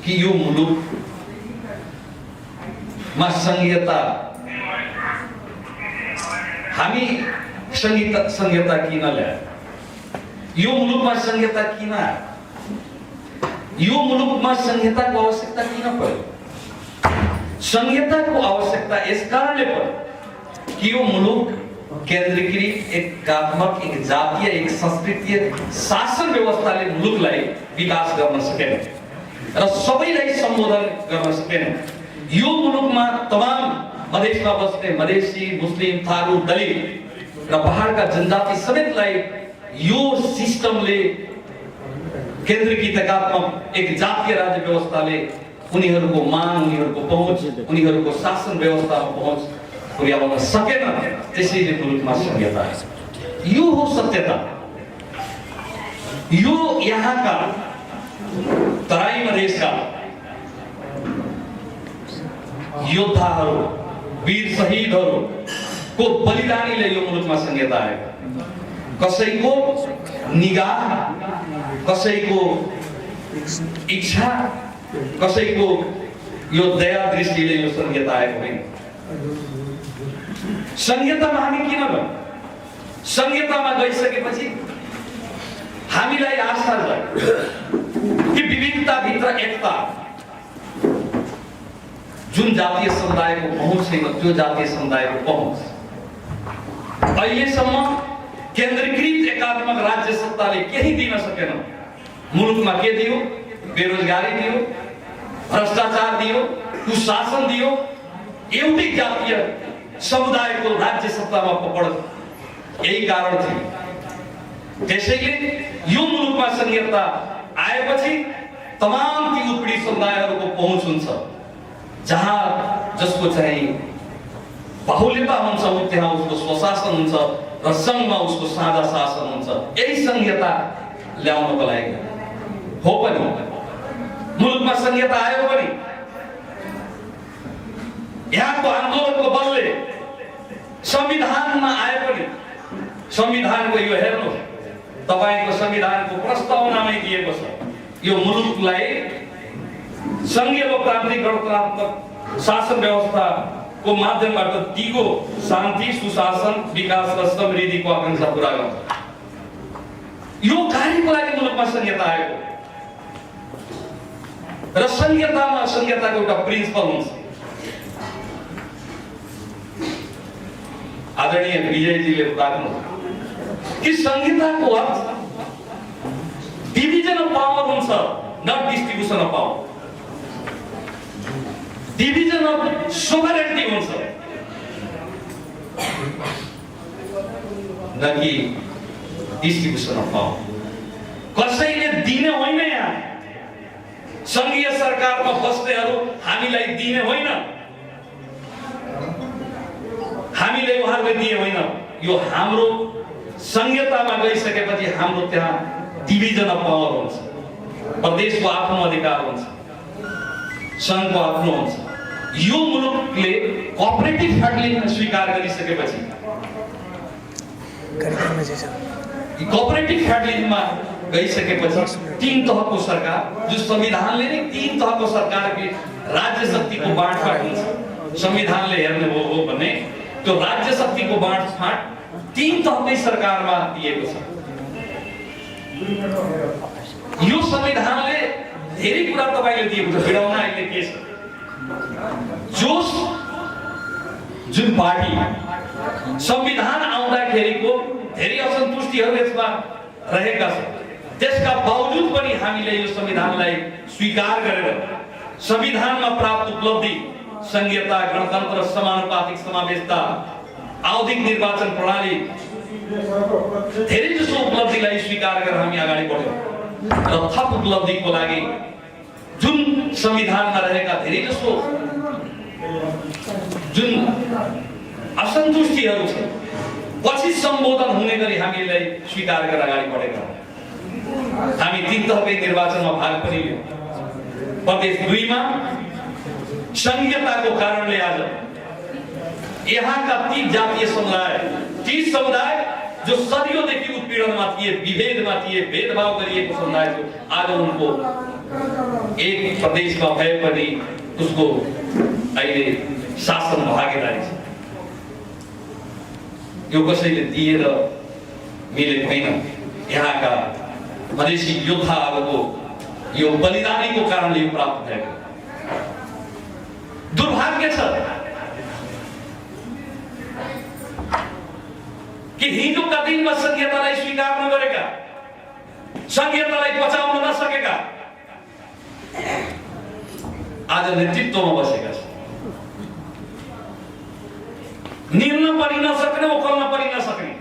कि यो मुलुक मा संघीयता हामी संघीयता किन ल्याए? यो मुलुकमा संघीयता किन? यो मुलुकमा संघीयताको आवश्यकता किन पर्यो? संघीयताको आवश्यकता यस कारणले पर्यो कि यो मुलुक केन्द्रीकृत एकात्मक एक जातीय एक संस्कृतीय शासन व्यवस्थाले मुलुकलाई विकास गर्न सकेन र सबैलाई सम्बोधन गर्न सकेन। यो मुलुकमा तमाम मधेसमा बस्ने मधेसी, मुस्लिम, थारू, दलित र पहाडका जनजाति समेतलाई यो सिस्टमले केन्द्रीकृत एकात्मक एक जातीय राज्य व्यवस्थाले उनीहरूको माग, उनीहरूको पहुँच, उनीहरूको शासन व्यवस्थामा पहुँच पुर्याउन सकेन। त्यसैले मुलुकमा संघीयता आयो। यो हो सत्यता। यो यहाँका तराई मधेसका योद्धाहरू, वीर शहीदहरूको बलिदानीले यो मुलुकमा संघीयता आयो। कसैको निगाह, कसैको इच्छा, कसैको यो दया दृष्टिले यो संघीयता आएको होइन। संघीयतामा हामी किन गयौँ? संघीयतामा गइसकेपछि हामीलाई आशा छ कि विविधताभित्र एकता, जुन जातीय समुदायको पहुँच छैन त्यो जातीय समुदायको पहुँच। अहिलेसम्म केन्द्रीकृत एकात्मक राज्य सत्ताले केही दिन सकेन। मुलुकमा के दियो? बेरोजगारी दियो, भ्रष्टाचार दियो, कुशासन दियो, एउटै जातीय समुदायको राज्य सत्तामा पकड। यही कारण थियो। त्यसैले यो मुलुकमा संघीयता आएपछि तमाम ती उत्पीडित समुदायहरूको पहुँच हुन्छ। जहाँ जसको चाहिँ बाहुल्यता हुन्छ त्यहाँ उसको स्वशासन हुन्छ र संघमा उसको साझा शासन हुन्छ। यही संघीयता ल्याउनको लागि हो पनि मुलुकमा संघीयता आयो पनि यहाँको आन्दोलनको बलले संविधानमा आए पनि संविधानको यो हेर्नु, तपाईको संविधानको प्रस्तावनामै दिएको छ यो मुलुकलाई संघीय लोकतान्त्रिक गणतन्त्रात्मक शासन व्यवस्थाको माध्यमबाट दिगो शान्ति, सुशासन, विकास र समृद्धिको आकांक्षा पूरा गर्छ। यो कार्यको लागि मुलुकमा संघीयता आएको र संघीयतामा संघीयताको एउटा प्रिन्सिपल हुन्छ। आदरणीय विजयजीले बताउनु कि संघीयताको अर्थ डिभिजन अफ पावर हुन्छ, not distribution of power. Division of sovereignty हुन्छ, न कि डिस्ट्रिब्युसन अफ पावर। कसैले दिने होइन। यहाँ संघीय सरकारमा बस्नेहरू हामीलाई दिने होइन, हामीले उहाँहरूलाई दिए होइन। यो हाम्रो संघीयतामा गइसकेपछि हाम्रो त्यहाँ डिभिजन अफ पावर हुन्छ। प्रदेशको आफ्नो अधिकार हुन्छ, संघको आफ्नो हुन्छ। यो मुलुकले कोअपरेटिभ फेडरलिजम स्वीकार गरिसकेपछि कोअपरेटिभ फेडरलिजममा गइसकेपछि तीन तहको सरकार, जो संविधानले नै तीन तहको सरकारको राज्य शक्तिको बाँडफाँड हुन्छ। संविधानले हेर्ने हो भने त्यो राज्य शक्तिको बाँडफाँड तीन तहकै सरकारमा दिएको छ। यो संविधानले धेरै कुरा तपाईले दिएको छ। भिडाउन अहिले के छ? जोस जुन पार्टी संविधान आउँदाखेरिको धेरै असन्तुष्टिहरू यसमा रहेका छन्, त्यसका बावजुद पनि हामीले यो संविधानलाई स्वीकार गरेर संविधानमा प्राप्त उपलब्धि संघीयता, गणतन्त्र, समानुपातिक समावेशता, आवधिक निर्वाचन प्रणाली धेरै जसो उपलब्धिलाई स्वीकार गरेर हामी अगाडि बढ्यौँ र थप उपलब्धिको लागि जुन संविधानमा रहेका धेरै जसो जुन असन्तुष्टिहरू छन् पछि सम्बोधन हुने गरी हामीलाई स्वीकार गरेर अगाडि बढेका हौँ। हामी तीन तहकै निर्वाचनमा भाग पनि लियौँ। प्रदेश 2 मा संघीयताको कारणले आज यहाँका ती जातीय समुदाय, ती समुदाय जो सदियोंदेखि उत्पीडनमा थिए, विभेदमा थिए, भेदभाव गरिएको समुदाय थियो, आज उनको एक प्रदेशमा भए पनि उसको अहिले शासन भागीदारी छ। यो कसैले दिएर मिलेको होइन। यहाँका मधेसी योद्धाहरूको यो बलिदानीको कारणले यो प्राप्त भएको। दुर्भाग्य छ कि हिन्दूका दिनमा संहितालाई स्वीकार नगरेका, संहितालाई बचाउन नसकेका आज नेतृत्वमा बसेका छन्। निर्णय पनि नसक्ने, उखल्न पनि नसक्ने।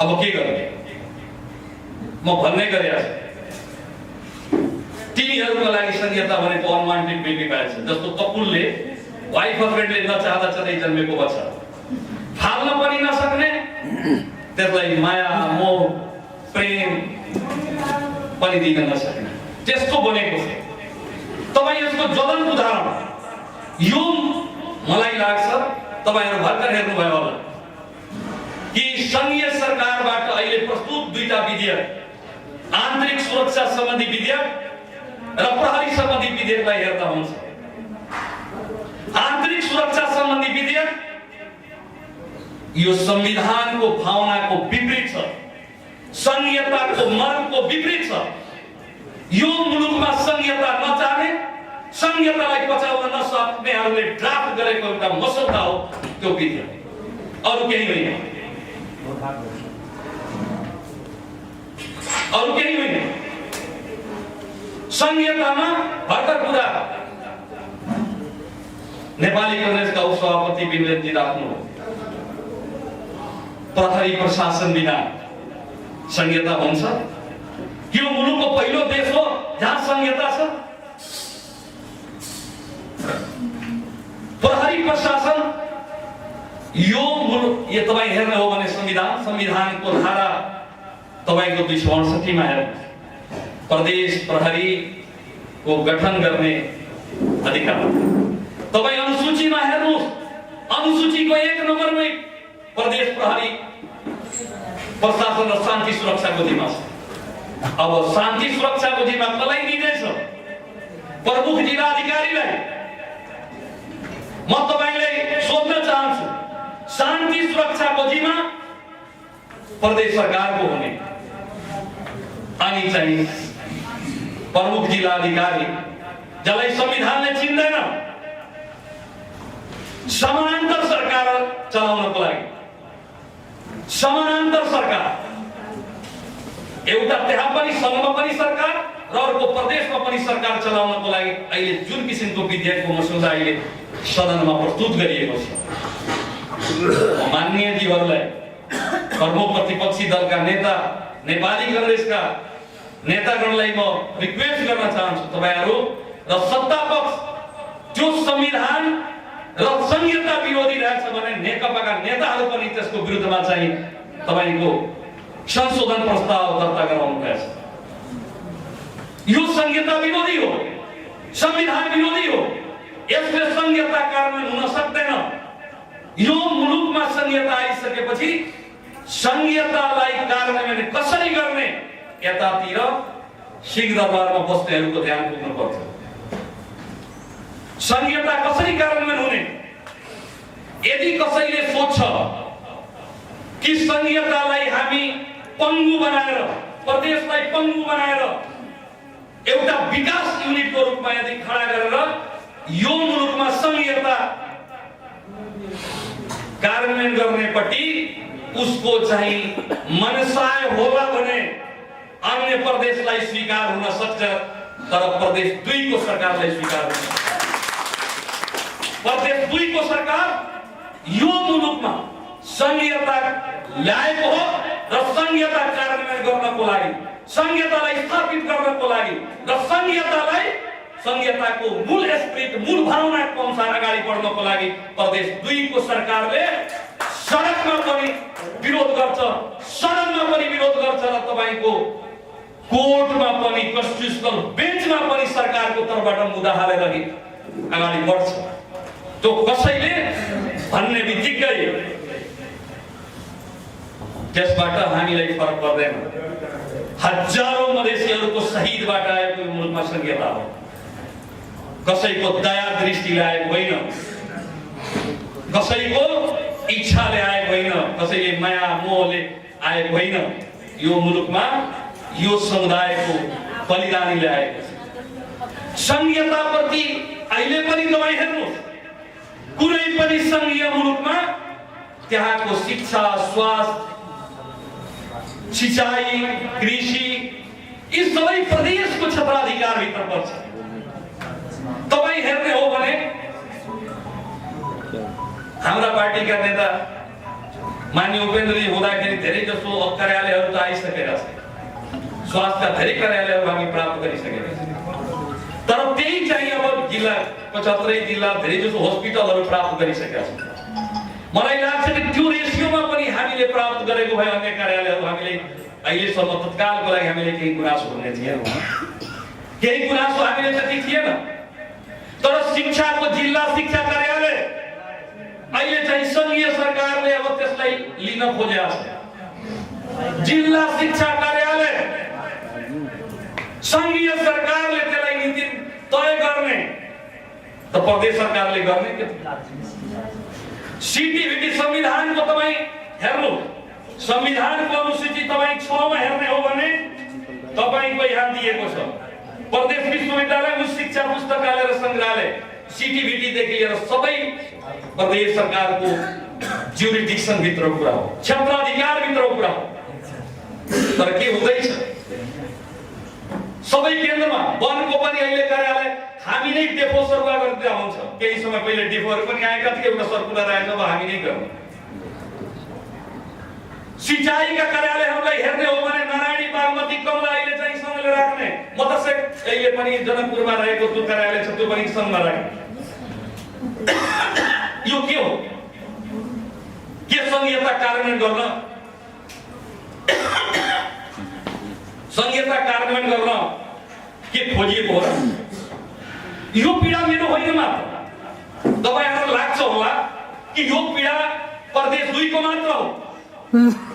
अब के गर्ने म भन्ने गरेको छु। तिनीहरूको लागि संहिता भनेको अनवान्टेड बेबी पाएछ। जस्तो कपुलले वाइफ हस्बेन्डले नचाहँदा चाहँदै जन्मेको बच्चा फाल्न पनि नसक्ने, त्यसलाई माया मोह प्रेम पनि दिन नसक्ने, त्यस्तो बनेको छ। तपाईँ यसको ज्वलन्त उदाहरण यो मलाई लाग्छ तपाईहरु भर्खर हेर्नुभयो होला कि संघीय सरकारबाट अहिले प्रस्तुत दुईटा विधेयक, आन्तरिक सुरक्षा सम्बन्धी विधेयक र प्रहरी सम्बन्धी विधेयकलाई हेर्दा हुन्छ। आन्तरिक सुरक्षा सम्बन्धी विधेयक यो संविधानको भावनाको विपरीत छ, संघीयताको मर्मको विपरीत छ। यो मुलुकमा संघीयता नचाहने, संघीयतालाई बचाउन नसक्नेहरूले ड्राफ्ट गरेको एउटा मसौदा हो त्यो विधेयक, अरु केही होइन। अरु केही होइन। संघीयतामा भर्खर कुरा नेपाली कांग्रेसका उपसभापति विमलेनजी राख्नु, प्रहरी प्रशासन बिना संघीयता हुन्छ? यो मुलुकको पहिलो देश हो जहाँ संघीयता छ। प्रहरी प्रशासन यो मुलुक ये तपाईं हेर्ने हो भने संविधानको धारा तपाईको 268 मा हेर्नु, प्रदेश प्रहरी को गठन गर्ने अधिकार। तपाई अनुसूचीमा हेर्नुस्, अनुसूचीको 1 नम्बरमै प्रदेश प्रहरी प्रशासन र शान्ति सुरक्षाको जिम्मा छ। अब शान्ति सुरक्षाको जिम्मा कसलाई दिँदैछ? प्रमुख जिल्ला अधिकारीलाई। म तपाईलाई सोध्न चाहन्छु, शान्ति सुरक्षाको जिम्मा प्रदेश सरकारको हुने अनि चाहिँ प्रमुख जिल्ला अधिकारी जसलाई संविधानले चिन्दैन, समानान्तर सरकार चलाउनको लागि, समानान्तर सरकार एउटा त्यहाँ पनि संघमा पनि सरकार र अर्को प्रदेशमा पनि सरकार चलाउनको लागि अहिले जुन किसिमको विधेयकको मसौदा अहिले सदनमा प्रस्तुत गरिएको छ, माननीय जीवहरूलाई प्रमुख प्रतिपक्षी दलका नेता, नेपाली कांग्रेसका नेतागणलाई म रिक्वेस्ट गर्न चाहन्छु, तपाईहरु र सत्ता पक्ष जो संविधान र संहिता विरोधी रहेछ भने नेकपाका नेताहरू पनि त्यसको विरुद्धमा चाहिँ तपाईको संशोधन प्रस्ताव दर्ता गराउनु पर्छ। यो संहिता विरोधी हो, संविधान विरोधी हो। यसले संहिता कार्यान्वयन हुन सक्दैन। यो मुलुकमा संहिता आइसकेपछि संहितालाई कार्यान्वयन कसरी गर्ने यतातिर सिंहदरबारमा बस्नेहरूको ध्यान पुग्नु पर्छ। संहिता कसरी कार्यान्वयन हुने? यदि कसैले सोच्छ कि संहितालाई हामी पङ्गु बनाएर, प्रदेशलाई पङ्गु बनाएर एउटा विकास युनिटको रूपमा यदि खडा गरेर यो मुलुकमा संहिता कार्यान्वयन गर्नेपट्टि उसको चाहिँ मनसाय होला भने अन्य प्रदेशलाई स्वीकार हुन सक्छ, तर प्रदेश 2 को सरकारलाई स्वीकार हुन। प्रदेश 2 को सरकार यो मुलुकमा संहिता ल्याएको हो र संहिता कार्यान्वयन गर्नको लागि, संहितालाई स्थापित गर्नको लागि र संहिताको मूल स्पिरिट, मूल भावनाको अनुसार अगाडि बढ्नको लागि प्रदेश 2 को सरकारले सडकमा पनि विरोध गर्छ, सदनमा पनि विरोध गर्छ र तपाईको कोर्टमा पनि, कन्स्टिट्युशनल बेन्चमा पनि सरकारको तर्फबाट मुद्दा हालेर अगाडि बढ्छ। त्यो कसैले भन्ने बित्तिकै त्यसबाट हामीलाई फरक पर्दैन। हजारौं मधेसीहरूको शहीदबाट आएको यो मुलुकमा संघीयता हो। कसैको दया दृष्टिले आएको होइन, कसैको इच्छाले आएको होइन, कसैले माया मोहले आएको होइन। यो मुलुकमा यो समुदायको बलिदानीले आएको छ। संघीयताप्रति अहिले पनि तपाईँ हेर्नुहोस्, कुनै पनि संघीय मुलुकमा त्यहाँको शिक्षा, स्वास्थ्य, सिंचाई, कृषि यी सबै प्रदेशको क्षेत्राधिकार भित्र पर्छ। तपाईँ हेर्ने हो भने हाम्रा पार्टीका नेता माननीय उपेन्द्रजी हुँदाखेरि धेरै जसो कार्यालयहरू त आइसकेका छन्, स्वास्थ्यका धेरै कार्यालयहरू हामी प्राप्त गरिसकेका छौँ। तर त्यही चाहिँ अब जिल्ला 75 जिल्ला धेरै जसो हस्पिटलहरू प्राप्त गरिसकेका छौँ। मलाई लाग्छ कि त्यो रेसियोमा पनि हामीले प्राप्त गरेको भए अन्य कार्यालयहरू हामीले अहिलेसम्म तत्कालको लागि हामीले केही गुनासो हुने थिएन, केही गुनासो हामीले त्यति थिएन। तर शिक्षाको जिल्ला शिक्षा कार्यालय अहिले चाहिँ संघीय सरकारले अब त्यसलाई लिन खोजेको छ। जिल्ला शिक्षा कार्यालय संघीय सरकारले त्यसलाई नीति तय गर्ने त प्रदेश सरकारले गर्ने के? सीटीभीटी संविधानको तपाईँ हेर्नु, संविधानको अनुसूची तपाईँ 6 मा हेर्ने हो भने तपाईको यहाँ दिएको छ प्रदेश विश्वविद्यालय उच्च शिक्षा पुस्तकालय र संग्रहालय सीटीभीटी देखि लिएर सबै प्रदेश सरकारको ज्युरिडिक्सन भित्र कुरा हो, क्षेत्राधिकार भित्र कुरा हो। तर के हुँदैछ, सबै केन्द्रमा वनको पनि अहिले कार्यालय हामी नै डेफो सरुवा गर्दै हुन्छ। केही समय पहिले डेफोहरू पनि आएका थिए, एउटा सर्कुलर आएछ, अब हामी नै गर्ने। सिंचाईका कार्यालयहरूलाई हेर्ने हो भने नारायणी, बागमती, कमला अहिले चाहिँ सँगले राख्ने, मत्स्य अहिले पनि जनकपुरमा रहेको त्यो कार्यालय छ, त्यो पनि सँगमा राख्ने। यो के हो? के संघीयता कार्यान्वयन गर्न, संघीयता कार्यान्वयन गर्न के खोजिएको हो र? यो पीडा मेरो होइन मात्र। तपाईहरुलाई लाग्छ होला कि यो पीडा प्रदेश 2 को मात्र हो।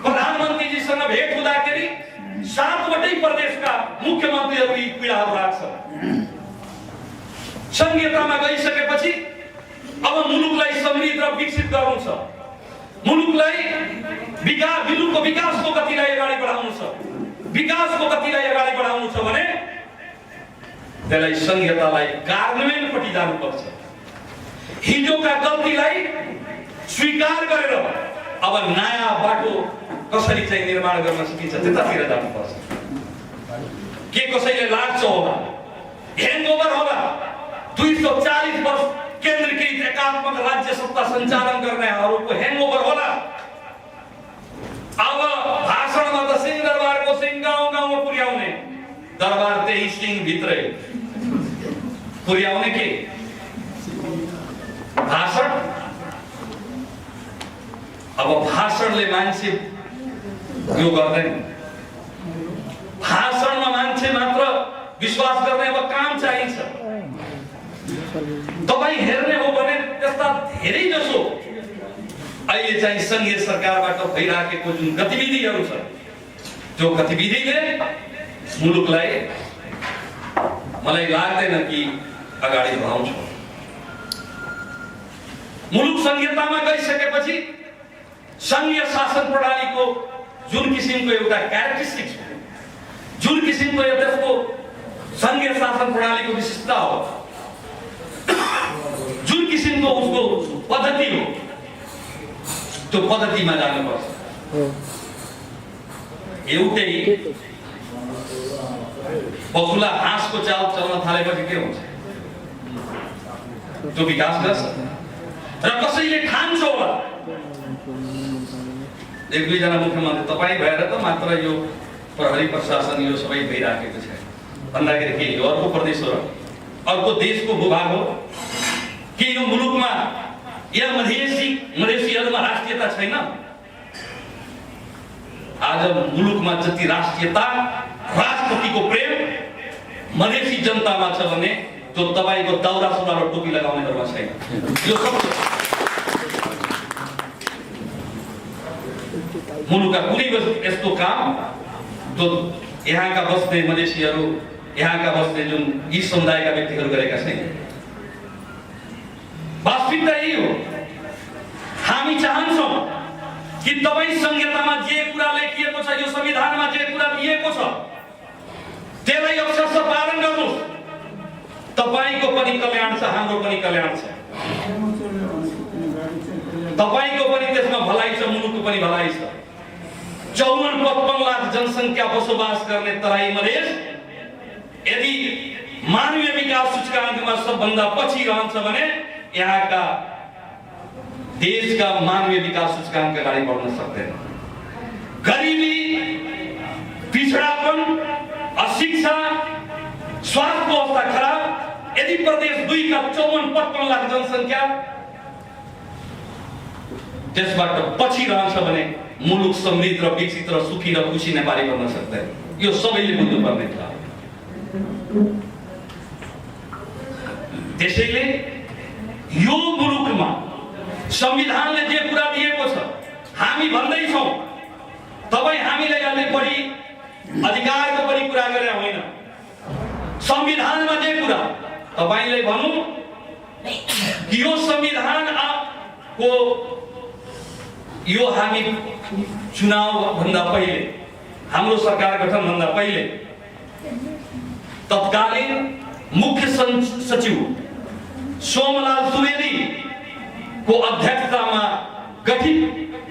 प्रधानमन्त्रीजीसँग भेट हुँदाखेरि 7 वटै प्रदेशका मुख्यमन्त्रीहरू यी पीडाहरू लाग्छ। संघीयतामा गइसकेपछि अब मुलुकलाई समृद्ध र विकसित गर्नु छ, मुलुकलाई मुलुकको विकासको गतिलाई अगाडि बढाउनु छ, विकासको गतिलाई अगाडि बढाउनु छ भने त्यसलाई संघीयतालाई कार्यान्वयनपट्टि जानुपर्छ। हिजोका गल्तीलाई स्वीकार गरेर अब नयाँ बाटो कसरी चाहिँ निर्माण गर्न सकिन्छ त्यतातिर जानुपर्छ। के कसैले लाग्छ होला ह्याङओभर होला, 240 वर्ष केन्द्रीकृत एकात्मक राज्य सत्ता सञ्चालन गर्नेहरूको ह्याङओभर होला। अब भाषणमा त सिंहदरबारको सिंह गाउँ गाउँमा पुर्याउने, दरबार त्यही सिंह भित्रै पुर्याउने के भाषण। अब भाषणले मान्छे यो गर्दैन, भाषणमा मान्छे मात्र विश्वास गर्ने अब काम चाहिन्छ। तपाईँ हेर्ने हो भने त्यस्ता धेरै जसो अहिले चाहिँ संघीय सरकारबाट भइराखेको जुन गतिविधिहरू छ, त्यो गतिविधिले मुलुकलाई मलाई लाग्दैन कि अगाडि बढाउँछ। मुलुक संघीयतामा गइसकेपछि संघीय शासन प्रणालीको जुन किसिमको एउटा क्यारेक्टरिस्टिक्स हो, जुन किसिमको त्यसको संघीय शासन प्रणालीको विशेषता हो, जुन किसिमको उसको पद्धति हो, त्यो पद्धतिमा जानुपर्छ। एउटै पशुला हाँसको चाल चल्न थालेपछि के हुन्छ? त्यो विकास गर्छ। र कसैले ठान्छ होला 1-2 जना मुख्यमन्त्री तपाईँ भएर त मात्र यो प्रहरी प्रशासन यो सबै भइराखेको छ भन्दाखेरि के यो अर्को प्रदेश हो र अर्को देशको भूभाग हो कि? यो मुलुकमा या मधेसीहरूमा राष्ट्रियता छैन? आज मुलुकमा जति राष्ट्रियता, राष्ट्रप्रतिको प्रेम मधेसी जनतामा छ भने त्यो तपाईको दाउरा सुरुवाल र टोपी लगाउनेहरुमा छैन। यो सब मुलुकका कुनै यस्तो काम जो यहाँका बस्ने मधेसीहरू, यहाँका बस्ने जुन यी समुदायका व्यक्तिहरू गरेका छैन। वास्तविकता यही हो। हामी चाहन्छौँ कि तपाईँ संहितामा जे कुरा लेखिएको छ, यो संविधानमा जे कुरा दिएको छ, त्यसलाई अक्षरशः पालन गर्नुहोस्। तपाईको पनि कल्याण छ, हाम्रो पनि कल्याण छ। तपाईको पनि त्यसमा भलाइ छ, मुलुकको पनि भलाइ छ। 54-55 लाख जनसङ्ख्या बसोबास गर्ने तराई मधेस यदि मानवीय विकास सूचकाङ्कमा सबभन्दा पछि रहन्छ भने यहाँका देशका मानवीय विकास सूचकाङ्क अगाडि बढ्न सक्दैन। गरिबी, पिछडापन, अशिक्षा, स्वास्थ्य अवस्था खराब, यदि प्रदेश 2 का 54-55 लाख जनसङ्ख्या त्यसबाट पछि रहन्छ भने मुलुक समृद्ध र विकसित र सुखी र खुशी नेपाली बन्न सक्दैन। यो सबैले बुझ्नुपर्ने कुरा हो। त्यसैले यो मुलुकमा संविधानले जे कुरा दिएको छ, हामी भन्दैछौँ तपाईँ हामीलाई अलि बढी अधिकारको पनि कुरा गरेर होइन। संविधानमा जे कुरा तपाईलाई भनौँ कि यो संविधानको यो हामी चुनाव भन्दा पहिले, हाम्रो सरकार गठन भन्दा पहिले तत्कालीन मुख्य सचिव सोमलाल सुवेदी को अध्यक्षतामा गठित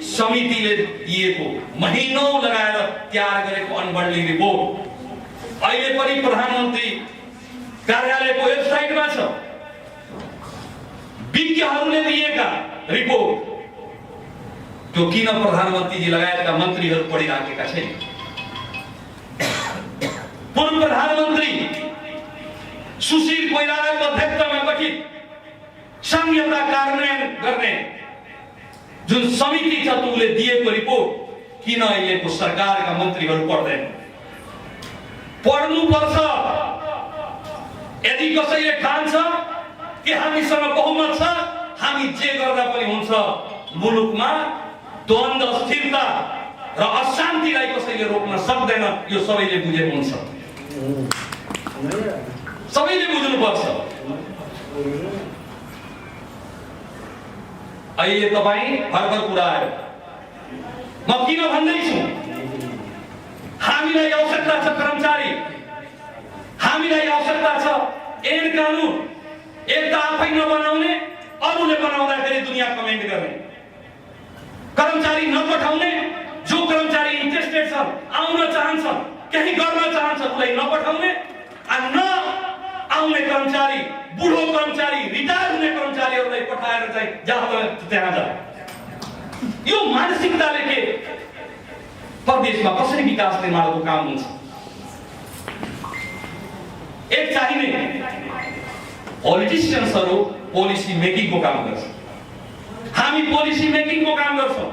समितिले दिएको महिनौं लगाएर तयार गरेको अनबन्डलिङ रिपोर्ट अहिले पनि प्रधानमन्त्री कार्यालयको वेबसाइटमा छ। विज्ञहरूले दिएका रिपोर्ट त्यो किन प्रधानमन्त्रीजी लगायतका मन्त्रीहरू पढिराखेका छैन? पूर्व प्रधानमन्त्री सुशील कोइरालाको अध्यक्षतामा गठित संहिता कार्यान्वयन गर्ने जुन समिति छ त्यसले दिएको रिपोर्ट किन अहिलेको सरकारका मन्त्रीहरू पढ्दैन? पढ्नुपर्छ। यदि कसैले ठान्छ कि हामीसँग बहुमत छ, हामी जे गर्दा पनि हुन्छ, मुलुकमा द्वन्द्व, स्थिरता र अशान्तिलाई कसैले रोक्न सक्दैन। यो सबैले बुझेको हुन्छ, सबैले बुझ्नुपर्छ। अहिले तपाईँ भर्खर कुरा आयो, म किन भन्दैछु? हामीलाई आवश्यकता छ कर्मचारी, हामीलाई आवश्यकता छ ऐन कानुन। एक त आफै नबनाउने, अरूले बनाउँदाखेरि दुनिया कमेन्ट गर्ने, कर्मचारी नपठाउने, जो कर्मचारी इन्ट्रेस्टेड छ, आउन चाहन्छ, केही गर्न चाहन्छ, उसलाई नपठाउने, न आउने कर्मचारी, बुढो कर्मचारी, रिटायर हुने कर्मचारीहरूलाई पठाएर चाहिँ जहाँ त्यहाँ जा। यो मानसिकताले के प्रदेशमा कसरी विकास निर्माणको काम हुन्छ? एक चाहिने पोलिटिशियन्सहरू पोलिसी मेकिङको काम गर्छ। हामी पोलिसी मेकिङको काम गर्छौँ।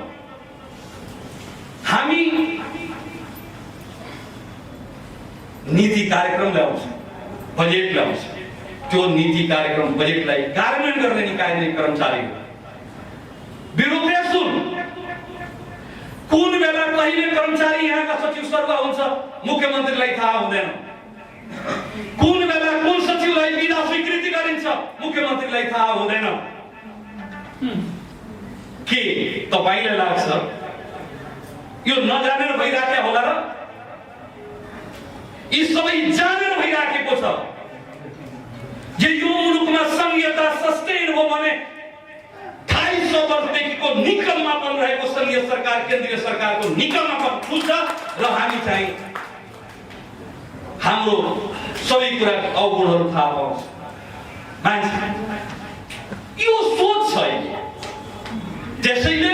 हामी नीति कार्यक्रम ल्याउँछौँ, बजेट ल्याउँछौँ। त्यो नीति कार्यक्रम बजेटलाई कार्यान्वयन गर्ने निकाय नै कर्मचारी हो। ब्युरोक्रेट कुन बेला कहिले कर्मचारी यहाँका सचिव सरुवा हुन्छ मुख्यमन्त्रीलाई थाहा हुँदैन। कुन बेला कुन सचिवलाई बिदा स्वीकृति गरिन्छ मुख्यमन्त्रीलाई थाहा हुँदैन। के तपाईलाई लाग्छ यो नजानेर भइराखेको होला र? यी सबै जानेर भइराखेको छ। जे यो मुलुकमा संघीयता सस्टेन हो भने 250 वर्षदेखिको निकलमा बनिरहेको संघीय सरकार, केन्द्रीय सरकारको निकलमा पुग्छ र हामी चाहिँ हाम्रो सबै कुरा अवगुणहरू थाहा पाउँछ। मान्छे यो सोच छ। त्यसैले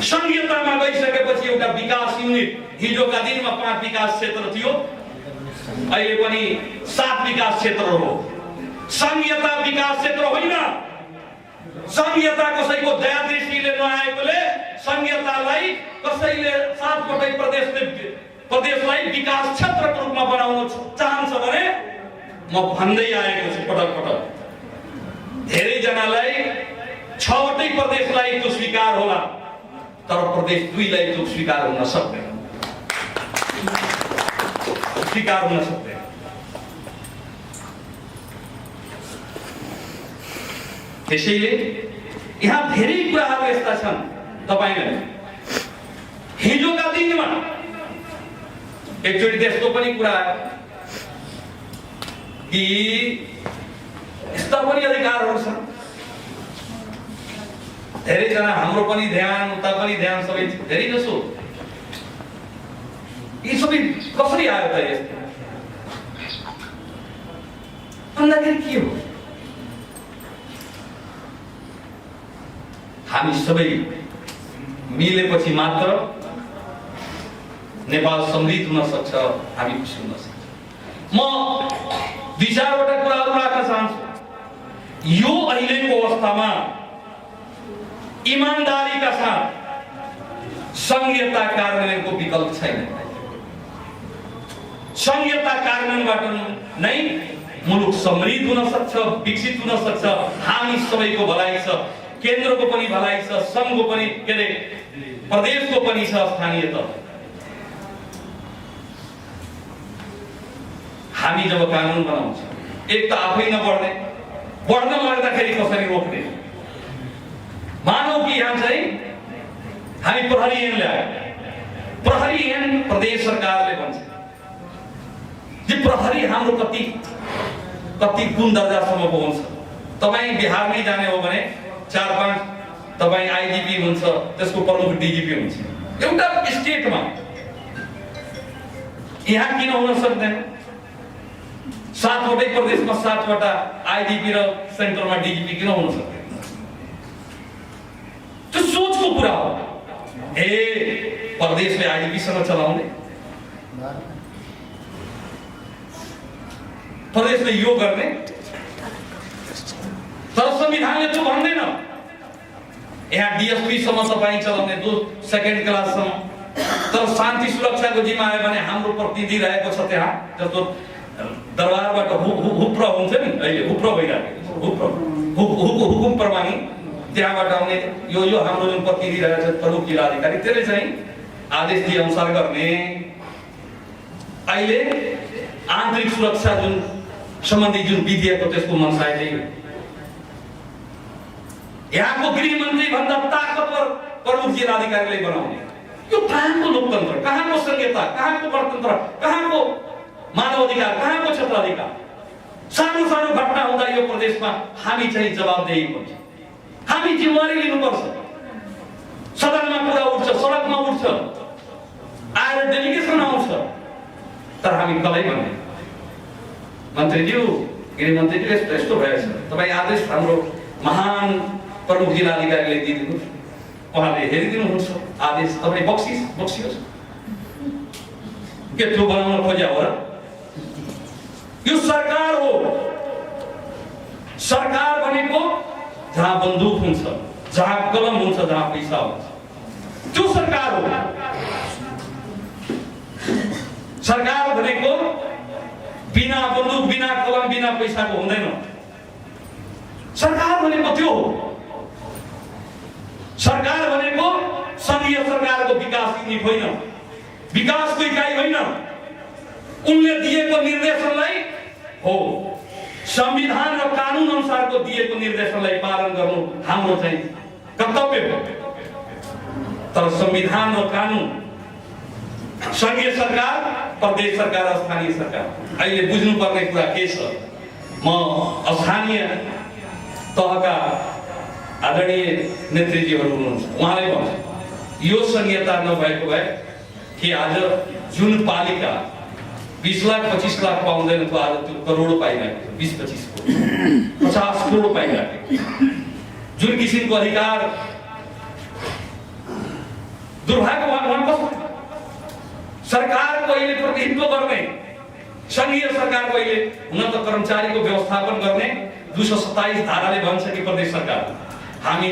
संघीयतामा गइसकेपछि एउटा विकास युनिट, हिजोका दिनमा 5 विकास क्षेत्र थियो, अहिले पनि 7 विकास क्षेत्रहरू हो। संघीयता विकास क्षेत्र होइन। संघीयता कसैको दया दृष्टिले नआएकोले संघीयतालाई कसैले 7 वटै प्रदेशलाई विकास क्षेत्रको रूपमा बनाउन चाहन्छ भने म भन्दै आएको छु पटक पटक, धेरै जनालाई 6 वटै प्रदेशलाई त्यो स्वीकार होला, तर प्रदेश 2 लाई त्यो स्वीकार हुन सक्दैन। स्वीकार हुन सक्दैन। त्यसैले यहाँ धेरै कुराहरू यस्ता छन् तपाईलाई हिजोका दिनमा एकचोटि त्यस्तो पनि कुरा कि यस्ता पनि अधिकारहरू छन्। धेरैजना हाम्रो पनि ध्यान उता पनि ध्यान सबै धेरै जसो यी सबै कसरी आयो त यस्तो भन्दाखेरि के हो? हामी सबै मिलेपछि मात्र नेपाल समृद्ध हुन सक्छ, हामी खुसी हुन सक्छ। म दुई चारवटा कुराहरू राख्न चाहन्छु। यो अहिलेको अवस्थामा ईमानदारीका साथ संघीयता कार्यान्वयनको विकल्प छैन। संघीयता कार्यान्वयनबाट नै मुलुक समृद्ध हुन सक्छ, विकसित हुन सक्छ। हामी सबैको भलाइ छ, केन्द्रको पनि भलाइ छ, संघको पनि के अरे प्रदेशको पनि छ, स्थानीय तह। हामी जब कानुन बनाउँछ एक त आफै नबढ्ने, बढ्न लाग्दाखेरि कसरी रोक्ने? मानौ कि यहाँ चाहिँ हामी प्रहरी ऐन ल्यायो, प्रहरी ऐन प्रदेश सरकारले भन्छ कि प्रहरी हाम्रो कति कुन दर्जासम्म पहुँच। तपाईँ बिहारमै जाने हो भने 4-5 तपाईँ आइजिपी हुन्छ, त्यसको प्रमुख डिजिपी हुन्छ एउटा स्टेटमा। यहाँ किन हुन सक्दैन? 7वटै प्रदेशमा 7वटा आइजिपी र सेन्टरमा डिजिपी किन हुन सक्दैन? त्यो सोचको कुरा हो। प्रदेशले आइजिपीसँग चलाउने, प्रदेशले यो गर्ने, तर संविधानले त्यो भन्दैन। यहाँ डीएसपी सम्म तपाईँ चलाउने, 2nd क्लाससम्म। तर शान्ति सुरक्षाको जिम्मा आयो भने हाम्रो प्रतिनिधि रहेको छ त्यहाँ, जस्तो दरबारबाट हुप्र हुन्छ नि, अहिले हुप्र भइरहेको हुकुम प्रमाणी त्यहाँबाट आउने यो हाम्रो जुन प्रतिनिधि रहेछ प्रमुख जिल्लाधिकारी, त्यसले चाहिँ आदेश दिए अनुसार गर्ने। अहिले आन्तरिक सुरक्षा जुन सम्बन्धी जुन विधेयक हो त्यसको मनसाय चाहिँ यहाँको गृहमन्त्री भन्दा ताकतवर प्रमुख जिल्लाधिकारीले बनाउने। यो कहाँको लोकतन्त्र, कहाँको संहिता, कहाँको गणतन्त्र, कहाँको मानव अधिकार, कहाँको क्षेत्राधिकार? सानो सानो घटना हुँदा यो प्रदेशमा हामी चाहिँ जवाबदेही पर्छ, हामी जिम्मेवारी लिनुपर्छ। सदनमा कुरा उठ्छ, सडकमा उठ्छ, आएर डेलिगेसन आउँछ, तर हामी कतै भन्ने मन्त्रीज्यू, गृहमन्त्रीज्यू यस्तो भएछ, तपाईँ आदेश हाम्रो महान प्रमुख जिल्लाधिकारीले दिइदिनु, उहाँले हेरिदिनुहुन्छ आदेश, तपाईँ बक्सियोस्। के त्यो बनाउन खोज्या हो र? यो सरकार हो। सरकार भनेको जहाँ बन्दुक हुन्छ, जहाँ कलम हुन्छ, जहाँ पैसा हुन्छ, त्यो सरकार हो। सरकार भनेको बिना बन्दुक, बिना कलम, बिना पैसाको हुँदैन। सरकार भनेको त्यो हो। सरकार भनेको संघीय सरकारको विकास युनिट होइन, विकासको इकाइ होइन। उनले दिएको निर्देशनलाई हो, संविधान र कानुन अनुसारको दिएको निर्देशनलाई पालन गर्नु हाम्रो चाहिँ कर्तव्य हो। तर संविधान र कानुन, संघीय सरकार, प्रदेश सरकार, स्थानीय सरकार, अहिले बुझ्नुपर्ने कुरा के छ? म स्थानीय तहका आदरणीय नेतृत्वहरू हुनुहुन्छ, उहाँले भन्छ यो संहिता नभएको भए कि आज जुन पालिका 20 लाख 25 लाख पाउँदैन थियो, आज त्यो करोड पाइरहेको, 20-25 करोड 50 करोड पाइरहेको। जुन किसिमको अधिकार दुर्भाग्यवश सरकारको अहिले प्रतिनिधित्व गर्ने, संघीय सरकारको अहिले हुन त कर्मचारीको व्यवस्थापन गर्ने 227 धाराले भन्छ कि प्रदेश सरकार। हामी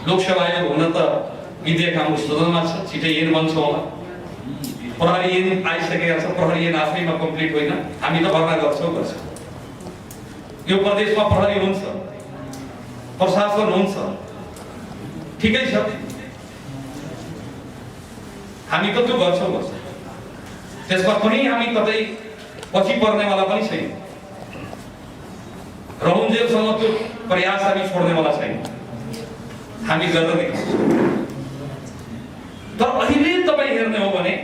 लोकसेवा आयोग हुन त विधेयक हाम्रो सदनमा छ, छिटै ऐन बन्छ होला। प्रहरी ऐन आइसकेको छ, प्रहरी ऐन आफैमा कम्प्लिट होइन, हामी त भर्ना गर्छौँ। यो प्रदेशमा प्रहरी हुन्छ, प्रशासन हुन्छ, ठिकै छ, हामी त त्यो गर्छौँ। त्यसमा पनि हामी कतै पछि पर्नेवाला पनि छैन, रहउन्जेलसम्म त्यो प्रयास हामी छोड्नेवाला छैन, हामी गर्न दिन्छौँ। तर अहिले तपाईँ हेर्ने हो भने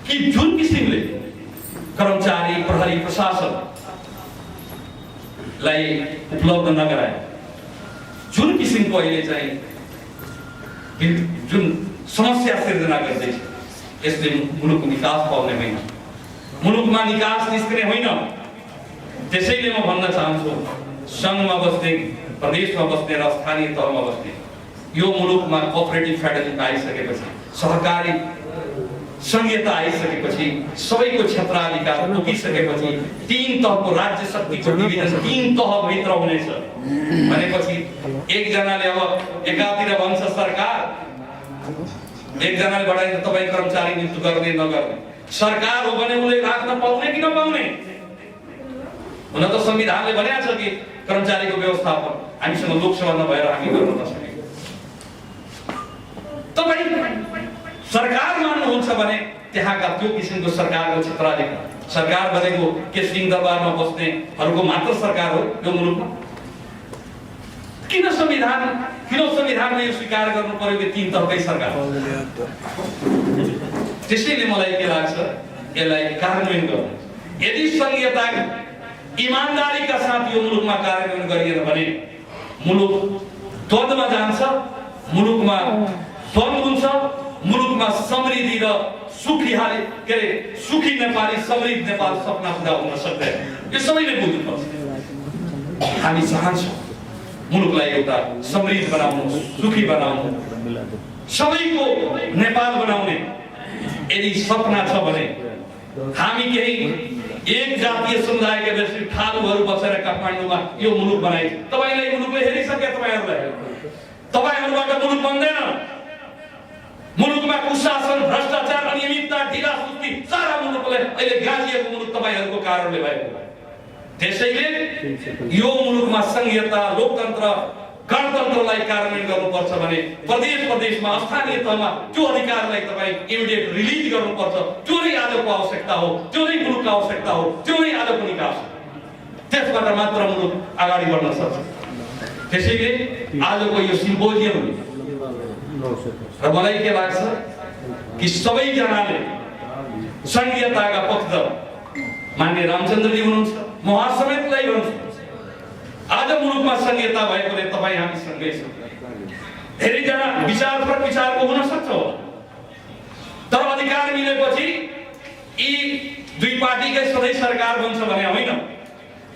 कि जुन किसिमले कर्मचारी, प्रहरी, प्रशासनलाई उपलब्ध नगराए, जुन किसिमको अहिले चाहिँ जुन समस्या सिर्जना गर्दैछ, यसले मुलुकको विकास पाउने होइन, मुलुकमा निकास निस्कने होइन। त्यसैले म भन्न चाहन्छु, संघमा बस्ने, प्रदेशमा बस्ने र स्थानीय तहमा बस्ने, यो मुलुकमा कोअपरेटिभ फेडरलिजम आइसकेपछि, सहकारी संघीयता आइसकेपछि, सबैको क्षेत्राधिकार पुगिसकेपछि, 3 तहको राज्य शक्तिको डिभिजन 3 तहभित्र हुनेछ भनेपछि एकजनाले अब एकातिर भन्छ सरकार, एकजनाले बढाइ तपाईँ कर्मचारी नियुक्त गर्ने नगर्ने, सरकार हो भने उसले राख्न पाउने कि नपाउने? हुन त संविधानले भनेको छ कि कर्मचारीको व्यवस्थापन हामीसँग लोकसभा नभएर हामी गर्न नसकेको। तपाईँ सरकार मान्नुहुन्छ भने त्यहाँका त्यो किसिमको सरकारको क्षेत्राधिकार, सरकार भनेको के सिंहदरबारमा बस्नेहरूको मात्र सरकार हो यो मुलुकमा? किन संविधानले यो स्वीकार गर्नु पर्यो कि 3 तहकै सरकार? त्यसैले मलाई के लाग्छ, यसलाई कार्यान्वयन गर्नु, यदि संघीयता इमानदारीका साथ यो मुलुकमा कार्यान्वयन गरिएन भने मुलुक द्वन्द्वमा जान्छ, मुलुकमा द्वन्द्व हुन्छ, मुलुकमा समृद्धि र सुखी नेपाली, समृद्ध नेपाल सपना पुरा हुन सक्दैन। यो सबैले बुझ्नुपर्छ। हामी चाहन्छौँ मुलुकलाई एउटा समृद्ध बनाउनु, सुखी बनाउनु, सबैको नेपाल बनाउने यदि सपना छ भने हामी केही एक जातीय समुदायका व्यक्ति ठाडुहरू बसेर काठमाडौँमा यो मुलुक बनाइ, तपाईलाई मुलुकले हेरिसके, तपाईहरुबाट मुलुक बन्दैन। मुलुकमा कुशासन, भ्रष्टाचार, अनियमितता, ढिलासुस्ती सारा मुलुकले अहिले गाजिएको मुलुक तपाईहरुको कारणले भएको। त्यसैले यो मुलुकमा संघीयता, लोकतन्त्र, गणतन्त्रलाई कार्यान्वयन गर्नुपर्छ भने प्रदेशमा, स्थानीय तहमा त्यो अधिकारलाई तपाईँ इमिडिएट रिलिज गर्नुपर्छ। त्यो नै आजको आवश्यकता हो, त्यो नै मुलुकको आवश्यकता हो, त्यो नै आजको निकास हो। त्यसबाट मात्र मुलुक अगाडि बढ्न सक्छ। त्यसैले आजको यो सिम्पोजियम र मलाई के लाग्छ कि सबैजनाले संघीयताका पक्षधर मान्य रामचन्द्रजी हुनुहुन्छ, म समेतलाई भन्छु, आज मुलुकमा संघीयता भएकोले तपाईँ हामी सँगै छौँ। धेरैजना विचारपरक विचारको हुन सक्छ, तर अधिकार मिलेपछि यी दुई पार्टीकै सधैँ सरकार बन्छ भने होइन।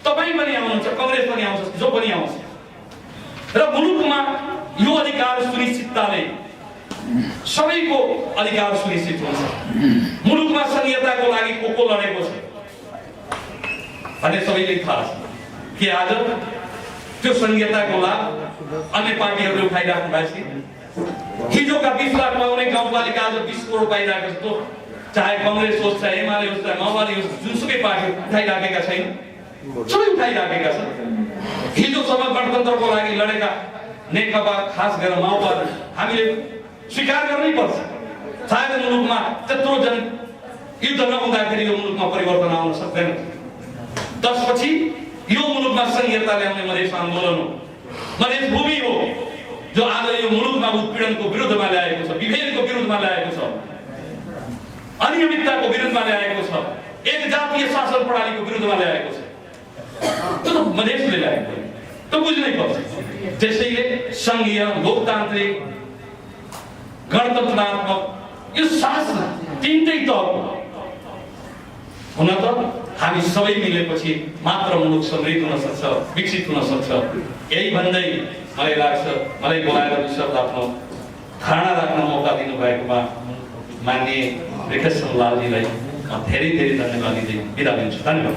तपाईँ पनि आउनुहुन्छ, कांग्रेस पनि आउँछ, जो पनि आउँछ, र मुलुकमा यो अधिकार सुनिश्चितताले सबैको अधिकार सुनिश्चित हुन्छ। मुलुकमा संघीयताको लागि को लडेको छ भने सबैले थाहा छ कि आज त्यो संघीयताको लाभ अन्य पार्टीहरूले उठाइराख्नु भएको छ। हिजोका 20 लाख पाउने गाउँपालिका आज 20 करोड पाइरहेको छ। चाहे कांग्रेस होस्, चाहे एमाले होस्, चाहे माओवादी होस्, जुनसुकै पार्टी उठाइराखेका छैन, सबै उठाइराखेका छन्। हिजोसम्म गणतन्त्रको लागि लडेका नेकपा, खास गरेर माओवादी हामीले स्वीकार गर्नै पर्छ। सायद मुलुकमा त्यत्रो जन युद्ध नहुँदाखेरि यो मुलुकमा परिवर्तन आउन सक्दैन। त्यसपछि यो मुलुकमा संघीयता ल्याउने मधेस आन्दोलन हो, मधेस भूमि हो, जो आज यो मुलुकमा उत्पीडनको विरुद्धमा ल्याएको छ, विभेदको विरुद्धमा ल्याएको छ, अनियमितताको विरुद्धमा ल्याएको छ, एक जातीय शासन प्रणालीको विरुद्धमा ल्याएको छ। त्यो त मधेसले ल्याएको हो, त्यो बुझ्नै पर्छ। त्यसैले संघीय, लोकतान्त्रिक, गणतन्त्रात्मक यो शासन 3टै तहको हुन त हामी सबै मिलेपछि मात्र मुलुक समृद्ध हुन सक्छ, विकसित हुन सक्छ। यही भन्दै मलाई लाग्छ, मलाई बोलाएर विशेष आफ्नो धारणा राख्न मौका दिनुभएकोमा माननीय विकास लालजीलाई धेरै धेरै धन्यवाद दिँदै बिदा दिन्छु। धन्यवाद।